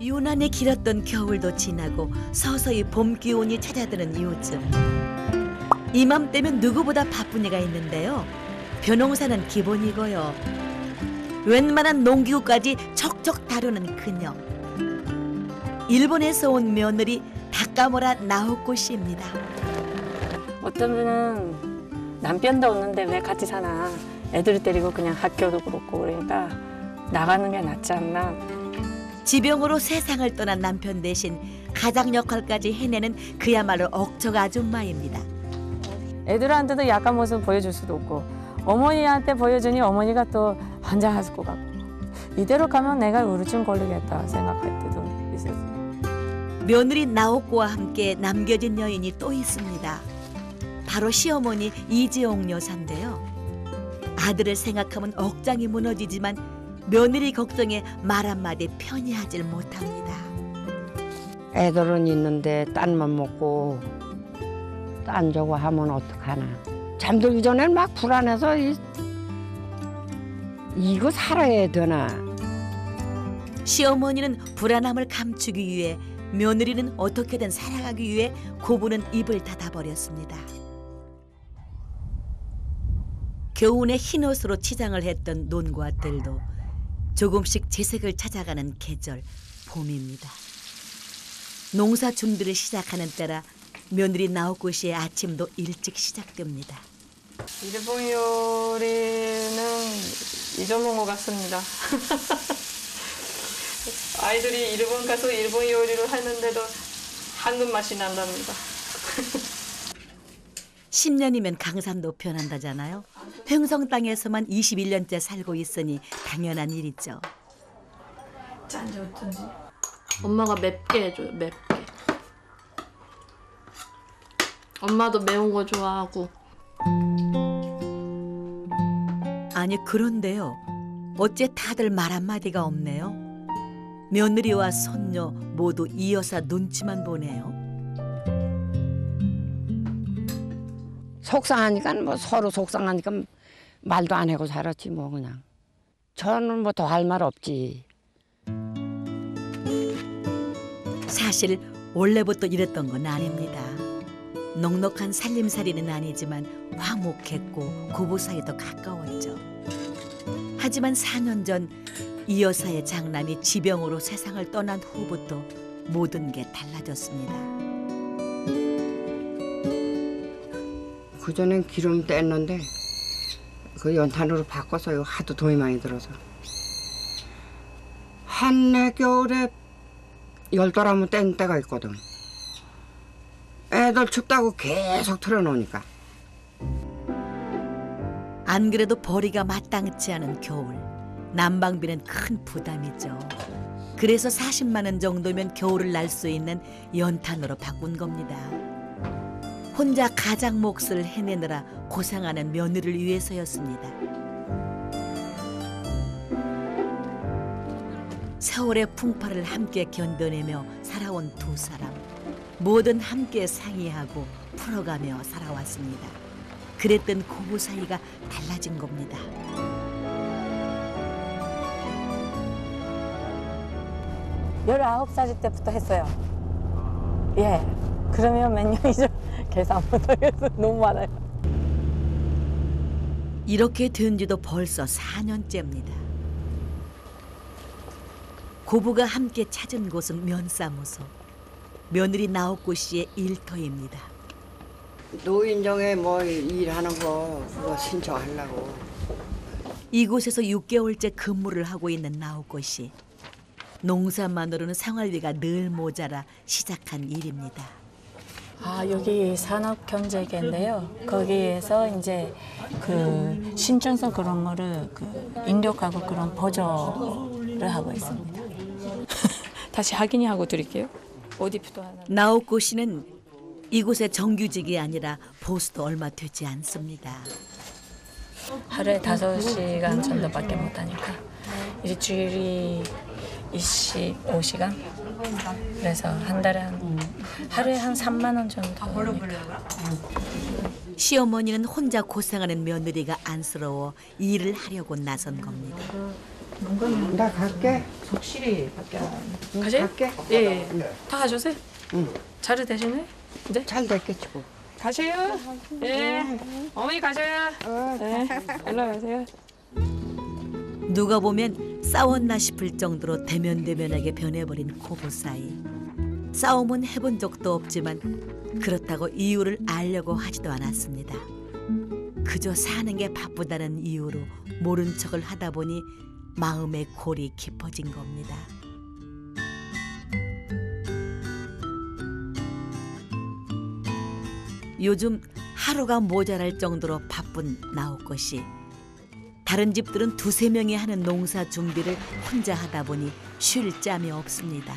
유난히 길었던 겨울도 지나고 서서히 봄 기온이 찾아드는 요즘. 이맘때면 누구보다 바쁜 이가 있는데요. 벼농사는 기본이고요. 웬만한 농기구까지 척척 다루는 그녀. 일본에서 온 며느리 다카무라 나오코 씨입니다. 어떤 분은 남편도 없는데 왜 같이 사나. 애들 데리고 그냥 학교도 그렇고 그러니까 나가는 게 낫지 않나. 지병으로 세상을 떠난 남편 대신 가장 역할까지 해내는 그야말로 억척 아줌마입니다. 애들한테도 약한 모습 보여줄 수도 없고 어머니한테 보여주니 어머니가 또 환장할 것 같고 이대로 가면 내가 우울증 걸리겠다 생각할 때도 있었어요. 며느리 나오코와 함께 남겨진 여인이 또 있습니다. 바로 시어머니 이지옥 여사인데요. 아들을 생각하면 억장이 무너지지만 며느리 걱정에 말 한마디 편히 하질 못합니다. 애들은 있는데 딴만 먹고 딴 저거 하면 어떡하나. 잠들기 전엔 막 불안해서 이거 살아야 되나. 시어머니는 불안함을 감추기 위해 며느리는 어떻게든 살아가기 위해 고부는 입을 닫아버렸습니다. 겨우내 흰옷으로 치장을 했던 논과들도 조금씩 재색을 찾아가는 계절 봄입니다. 농사 준비를 시작하는 때라 며느리 나오코 씨의 아침도 일찍 시작됩니다. 일본 요리는 잊어먹은 것 같습니다. 아이들이 일본 가서 일본 요리를 하는데도 한국 맛이 난답니다. 10년이면 강산도 변한다잖아요. 횡성 땅에서만 21년째 살고 있으니 당연한 일이죠. 짠지 어쩐지. 엄마가 맵게 해줘요, 맵게. 엄마도 매운 거 좋아하고. 아니 그런데요. 어째 다들 말 한마디가 없네요. 며느리와 손녀 모두 이 여사 눈치만 보네요. 속상하니까 뭐 서로 속상하니까 말도 안 하고 살았지 뭐 그냥. 저는 뭐 더 할 말 없지. 사실 원래부터 이랬던 건 아닙니다. 넉넉한 살림살이는 아니지만 화목했고 고부 사이도 가까웠죠. 하지만 4년 전 이 여사의 장남이 지병으로 세상을 떠난 후부터 모든 게 달라졌습니다. 그전엔 기름 뗐는데 그 연탄으로 바꿔서 하도 돈이 많이 들어서 한해 겨울에 10달하면 뗀 때가 있거든. 애들 춥다고 계속 틀어놓으니까. 안 그래도 벌이가 마땅치 않은 겨울. 난방비는 큰 부담이죠. 그래서 40만 원 정도면 겨울을 날 수 있는 연탄으로 바꾼 겁니다. 혼자 가장 몫을 해내느라 고생하는 며느리를 위해서였습니다. 세월의 풍파를 함께 견뎌내며 살아온 두 사람. 뭐든 함께 상의하고 풀어가며 살아왔습니다. 그랬던 고부 사이가 달라진 겁니다. 19살 때부터 했어요. 예. 그러면 몇 년이죠? 계산 못하겠어요. 너무 많아요. 이렇게 된 지도 벌써 4년째입니다. 고부가 함께 찾은 곳은 면사무소. 며느리 나오코 씨의 일터입니다. 노인정에 뭐 일하는 거 그거 신청하려고. 이곳에서 6개월째 근무를 하고 있는 나오코 씨. 농사만으로는 생활비가 늘 모자라 시작한 일입니다. 아, 여기 산업경제계인데요. 거기에서 이제 그 신청서 그런 거를 입력하고 그런 보조를 하고 있습니다. 다시 확인하고 드릴게요. 어디부터 하나? 나오코 씨는 이곳의 정규직이 아니라 보수도 얼마 되지 않습니다. 하루에 5시간 정도밖에 못 하니까 일주일이 25시간? 그래서 한 달에 하루에 한 3만 원 정도. 시어머니는 혼자 고생하는 며느리가 안쓰러워 일을 하려고 나선 겁니다. 나 갈게. 속실이 밖에 안 가세요? 갈게. 예. 다 가주세요. 응. 잘 되시네? 네. 잘 됐겠지 뭐. 가세요. 예. 어머니 가세요. 네. 올라가세요. 누가 보면 싸웠나 싶을 정도로 대면대면하게 변해버린 고부 사이. 싸움은 해본 적도 없지만 그렇다고 이유를 알려고 하지도 않았습니다. 그저 사는 게 바쁘다는 이유로 모른 척을 하다 보니 마음의 골이 깊어진 겁니다. 요즘 하루가 모자랄 정도로 바쁜 나옥거 씨. 다른 집들은 두세 명이 하는 농사 준비를 혼자 하다 보니 쉴 짬이 없습니다.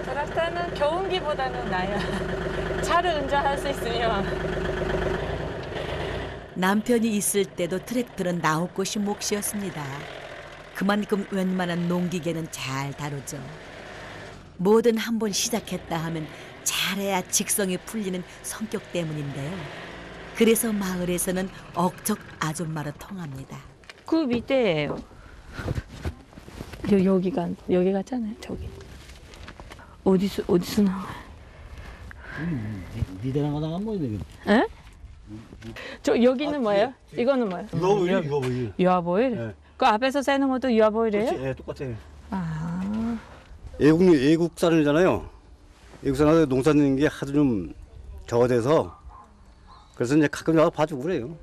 트랙터는 경운기보다는 나아요. 차를 운전할 수 있으면. 남편이 있을 때도 트랙터는 나옥거 씨 몫이었습니다. 그만큼 웬만한 농기계는 잘 다루죠. 뭐든 한번 시작했다 하면 잘해야 직성이 풀리는 성격 때문인데요. 그래서 마을에서는 억척 아줌마로 통합니다. 그 밑에예요. 여기 같잖아요. 저기. 어디서 나와? 니대랑 가다가 뭐 이게 에? 저 여기는 뭐예요? 이거는 뭐예요? 이거 보이. 유아보일? 네. 그 앞에서 세는 것도 유아보일이에요? 예, 똑같아요. 아. 애국산이잖아요. 애국산하고 농사 짓는 게 하도 좀 적어져서 그래서 이제 가끔 나가 봐주고 그래요.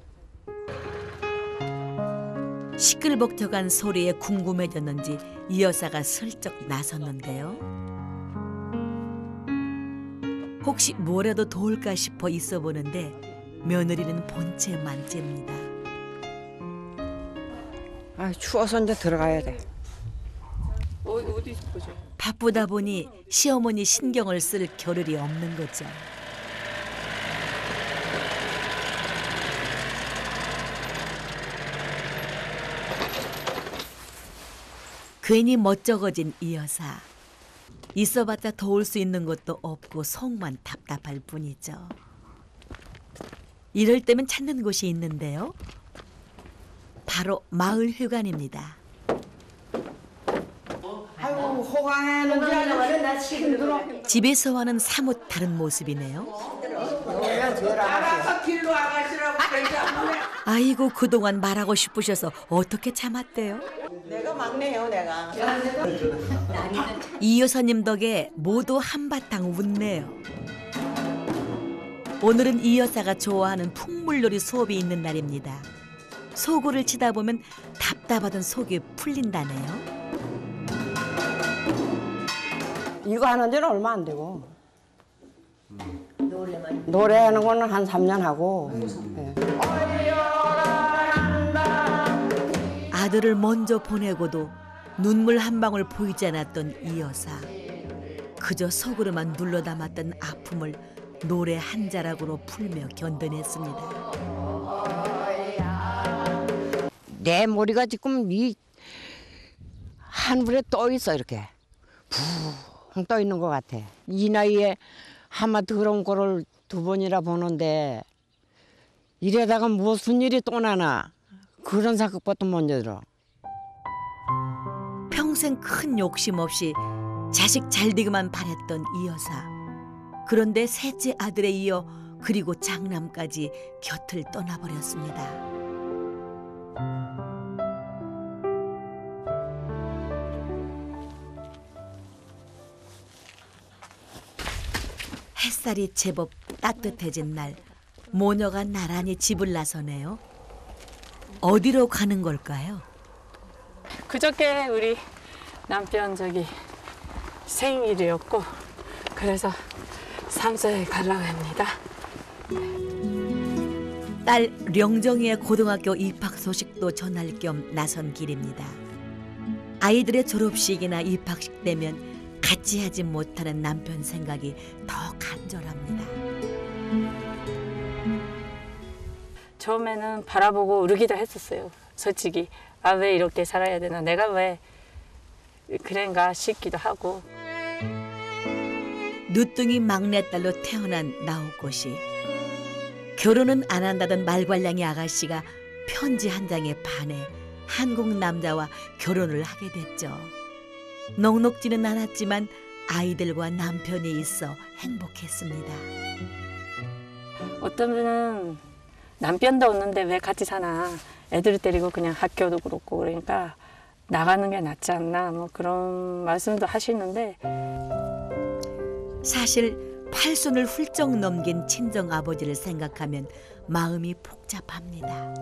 시끌벅적한 소리에 궁금해졌는지 이 여사가 슬쩍 나섰는데요. 혹시 뭐라도 도울까 싶어 있어 보는데 며느리는 본체 만렙니다. 아, 추워서 이제 들어가야 돼. 어디 보죠? 바쁘다 보니 시어머니 신경을 쓸 겨를이 없는 거죠. 괜히 멋쩍어진 이 여사. 있어봤자 도울 수 있는 것도 없고 속만 답답할 뿐이죠. 이럴 때면 찾는 곳이 있는데요. 바로 마을 회관입니다. 아이고, 호강해는 힘들어. 집에서와는 사뭇 다른 모습이네요. 아이고 그동안 말하고 싶으셔서 어떻게 참았대요? 내가 막내요, 내가. 이 여사님 덕에 모두 한바탕 웃네요. 오늘은 이 여사가 좋아하는 풍물놀이 수업이 있는 날입니다. 소구를 치다 보면 답답하던 속이 풀린다네요. 이거 하는 지는 얼마 안 되고. 노래하는 거는 한 3년 하고. 예. 아들을 먼저 보내고도 눈물 한 방울 보이지 않았던 이 여사. 그저 속으로만 눌러 담았던 아픔을 노래 한 자락으로 풀며 견뎌냈습니다. 내 머리가 지금 이 하늘에 떠 있어 이렇게 붕 떠 있는 것 같아. 이 나이에 하마 더러운 거를 2번이나 보는데 이래다가 무슨 일이 또 나나 그런 생각부터 먼저 들어. 평생 큰 욕심 없이 자식 잘 되기만 바랬던 이 여사. 그런데 셋째 아들에 이어 그리고 장남까지 곁을 떠나버렸습니다. 햇살이 제법 따뜻해진 날 모녀가 나란히 집을 나서네요. 어디로 가는 걸까요? 그저께 우리 남편 생일이었고 그래서 삼서에 가려고 합니다. 딸 령정이의 고등학교 입학 소식도 전할 겸 나선 길입니다. 아이들의 졸업식이나 입학식 되면 같이 하지 못하는 남편 생각이 더 간절합니다. 처음에는 바라보고 울기도 했었어요. 솔직히 아 왜 이렇게 살아야 되나 내가 왜 그런가 싶기도 하고. 늦둥이 막내딸로 태어난 나옥고 씨. 결혼은 안 한다던 말괄량이 아가씨가 편지 한 장에 반해 한국 남자와 결혼을 하게 됐죠. 넉넉지는 않았지만 아이들과 남편이 있어 행복했습니다. 어떤 분은 남편도 없는데 왜 같이 사나. 애들 데리고 그냥 학교도 그렇고 그러니까 나가는 게 낫지 않나 뭐 그런 말씀도 하시는데 사실 80을 훌쩍 넘긴 친정아버지를 생각하면 마음이 복잡합니다.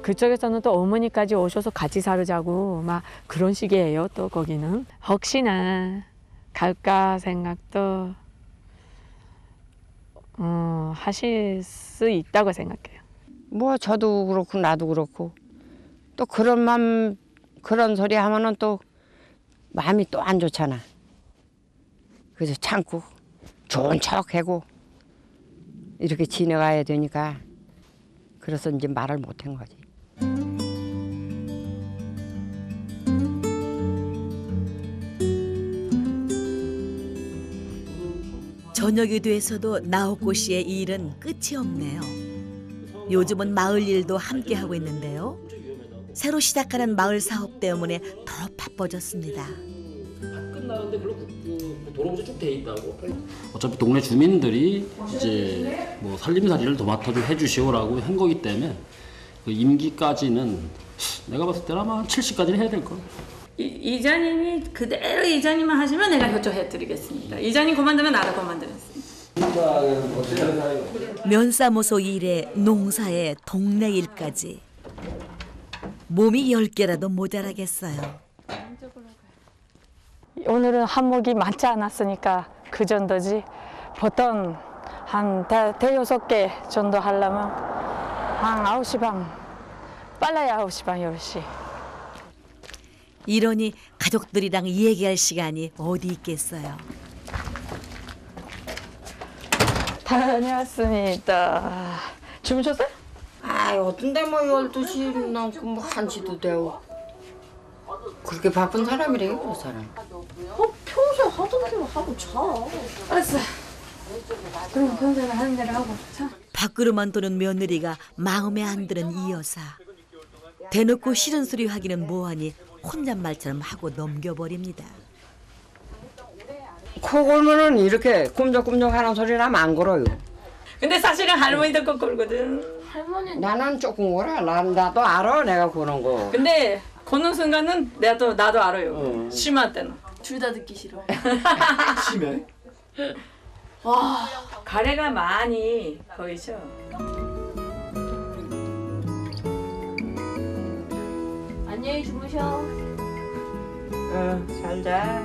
그쪽에서는 또 어머니까지 오셔서 같이 살자고 막 그런 식이에요. 또 거기는 혹시나 갈까 생각도 하실 수 있다고 생각해요. 뭐 저도 그렇고 나도 그렇고 또 그런 소리 하면은 또 마음이 또 안 좋잖아. 그래서 참고 좋은 척하고 이렇게 지내가야 되니까 그래서 이제 말을 못한 거지. 저녁이 돼서도 나옥고 씨의 일은 끝이 없네요. 요즘은 마을 일도 함께 하고 있는데요. 새로 시작하는 마을 사업 때문에 더 바빠졌습니다. 끝나는데 별로 도로부지 쭉 돼 있다고. 어차피 동네 주민들이 이제 뭐 살림살이를 도맡아 좀 해주시오라고 한 거기 때문에 그 임기까지는 내가 봤을 때는 아마 70까지는 해야 될 거. 이장님이 그대로 이장님만 하시면 내가 협조해드리겠습니다. 이장님 그만두면 나도 그만두겠습니다. 면사무소 일에 농사에 동네 일까지 몸이 10개라도 모자라겠어요. 오늘은 한목이 많지 않았으니까 그 정도지. 보통 한 대여섯 개 정도 하려면 한 9시 반, 빨라야 9시 반, 10시. 이러니 가족들이랑 얘기할 시간이 어디 있겠어요. 다녀왔습니다. 주무셨어요? 아, 어떤데 뭐 12시 넘고 뭐 1시도 되고 그렇게 바쁜 사람이래 그 사람. 평소에 하던 대로 하고 자. 알았어. 그럼 평소에 하는 대로 하고 자. 밖으로만 도는 며느리가 마음에 안 드는 이 여사. 대놓고 싫은 소리 하기는 뭐하니 혼잣말처럼 하고 넘겨버립니다. 코 골면은 이렇게 꼼적꼼적 하는 소리 나면 안 걸어요. 근데 사실은 할머니도 꼭 걸거든. 할머니 나는 조금 걸어. 나도 알아 내가 그런 거. 근데 거는 순간은 나도 알아요. 심할 때는. 둘 다 듣기 싫어. 심해? 와, 가래가 많이 보이죠? 안녕히 주무셔. 잘 자.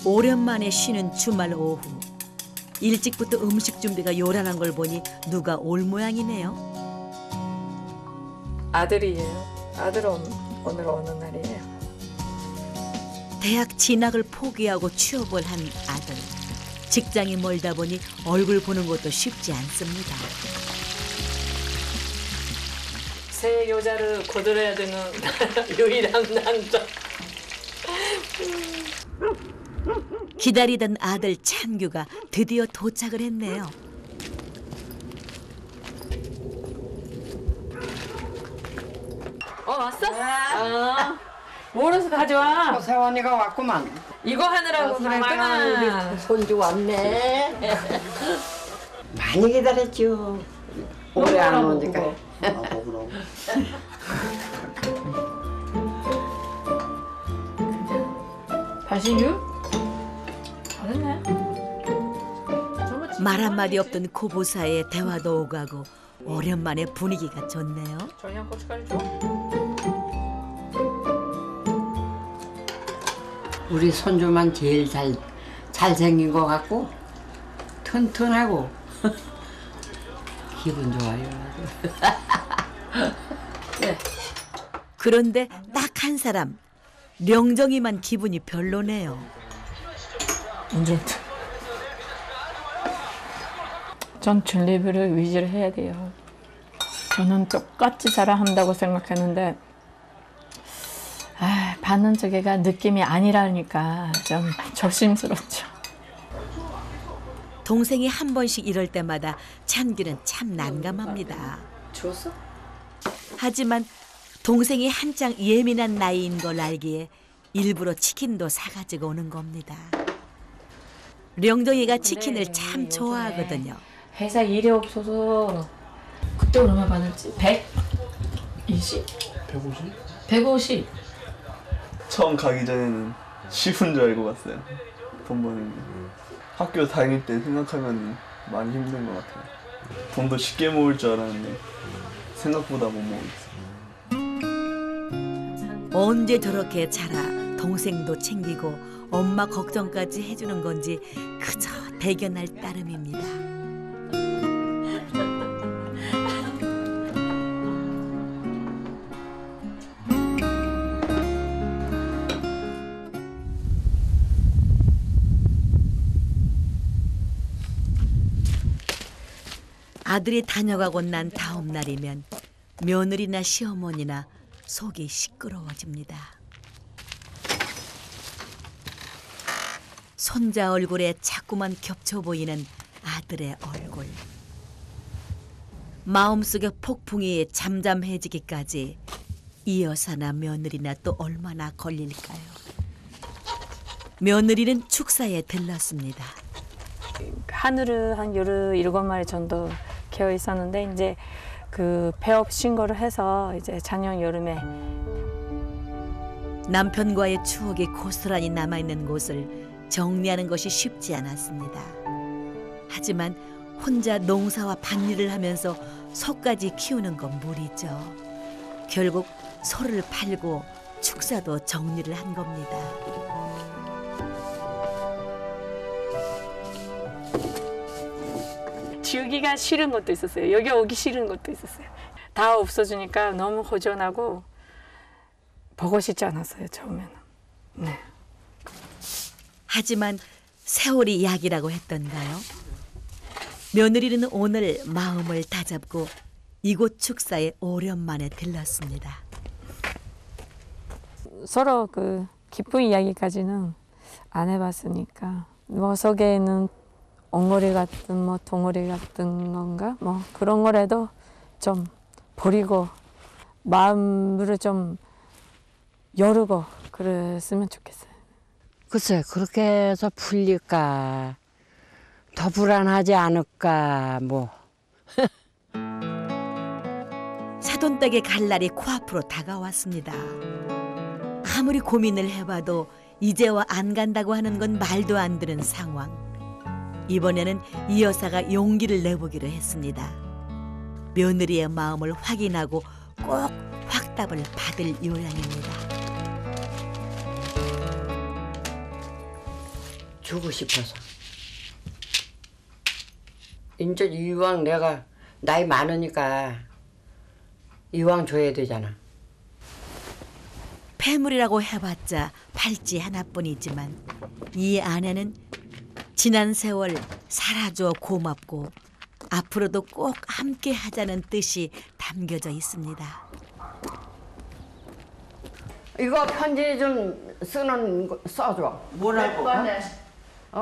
오랜만에 쉬는 주말 오후. 일찍부터 음식 준비가 요란한 걸 보니 누가 올 모양이네요. 아들이에요. 아들 오늘 오는 날이에요. 대학 진학을 포기하고 취업을 한 아들. 직장이 멀다 보니 얼굴 보는 것도 쉽지 않습니다. 새 여자를 거들어야 되는 유일한 남자. 기다리던 아들 찬규가 드디어 도착을 했네요. 왔어? 뭐로서 가져와? 세원이가 왔구만. 이거 하느라고 그랬구나. 손주 왔네. 많이 기다렸죠. 오래 안 오니까. 잘했네. 말 한마디 없던 고부 사이에 대화도 오가고 오랜만에 분위기가 좋네요. 저녁 고춧가루 줘? 우리 손주만 제일 잘생긴 것 같고 튼튼하고 기분 좋아요. 그런데 딱 한 사람 명정이만 기분이 별로네요. 전 전리부를 위지를 해야 돼요. 저는 똑같이 살아야 한다고 생각했는데 받는 쪽에가 느낌이 아니라니까 좀 조심스럽죠. 동생이 한 번씩 이럴 때마다 찬규는 참 난감합니다. 주웠어? 하지만 동생이 한창 예민한 나이인 걸 알기에 일부러 치킨도 사가지고 오는 겁니다. 령정이가 치킨을 참 좋아하거든요. 회사 일이 없어서 그때 얼마 받았지? 120? 150? 150. 처음 가기 전에는 쉬운 줄 알고 갔어요. 돈 버는 게. 학교 다닐 때 생각하면 많이 힘든 것 같아요. 돈도 쉽게 모을 줄 알았는데 생각보다 못 모으겠어요. 언제 저렇게 자라 동생도 챙기고 엄마 걱정까지 해주는 건지 그저 대견할 따름입니다. 아들이 다녀가고 난 다음 날이면 며느리나 시어머니나 속이 시끄러워집니다. 손자 얼굴에 자꾸만 겹쳐 보이는 아들의 얼굴. 마음속에 폭풍이 잠잠해지기까지 이 여사나 며느리나 또 얼마나 걸릴까요? 며느리는 축사에 들렀습니다. 하늘을 한 17마리 정도 개어 있었는데 이제 그 폐업 신고를 해서 이제 작년 여름에 남편과의 추억이 고스란히 남아있는 곳을 정리하는 것이 쉽지 않았습니다. 하지만 혼자 농사와 밭일을 하면서 소까지 키우는 건 무리죠. 결국 소를 팔고 축사도 정리를 한 겁니다. 지우기가 싫은 것도 있었어요. 여기 오기 싫은 것도 있었어요. 다 없어지니까 너무 허전하고 보고 싶지 않았어요, 처음에는. 네. 하지만 세월이 약이라고 했던가요? 며느리는 오늘 마음을 다잡고 이곳 축사에 오랜만에 들렀습니다. 서로 그 기쁜 이야기까지는 안 해봤으니까 뭐 속에는 엉거리 같은 뭐 동어리 같은 건가 뭐 그런 거라도 좀 버리고 마음을 좀 열고 그랬으면 좋겠어요. 글쎄 그렇게 해서 풀릴까 더 불안하지 않을까 뭐. 사돈댁에 갈 날이 코앞으로 다가왔습니다. 아무리 고민을 해봐도 이제와 안 간다고 하는 건 말도 안 되는 상황. 이번에는 이 여사가 용기를 내보기로 했습니다. 며느리의 마음을 확인하고 꼭 확답을 받을 요량입니다. 주고 싶어서. 이제 이왕 내가 나이 많으니까 이왕 줘야 되잖아. 폐물이라고 해봤자 팔찌 하나뿐이지만 이 안에는 지난 세월 살아줘 고맙고 앞으로도 꼭 함께 하자는 뜻이 담겨져 있습니다. 이거 편지 좀 쓰는 거 써줘. 뭐라고?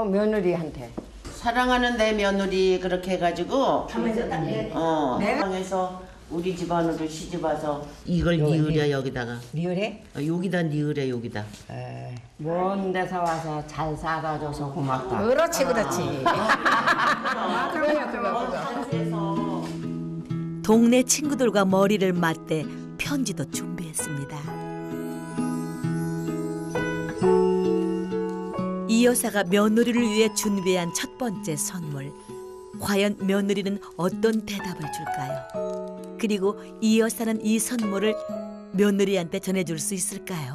며느리한테. 사랑하는 내 며느리 그렇게 해가지고 방에서 우리 집안으로 시집 와서 이걸 니으려 여기다가 리얼해? 여기다 니으려 여기다. 먼 데서 와서 잘 살아줘서 고맙다. 그렇지 그렇지. 동네 친구들과 머리를 맞대 편지도 준비했습니다. 이 여사가 며느리를 위해 준비한 첫 번째 선물. 과연 며느리는 어떤 대답을 줄까요? 그리고 이 여사는 이 선물을 며느리한테 전해줄 수 있을까요?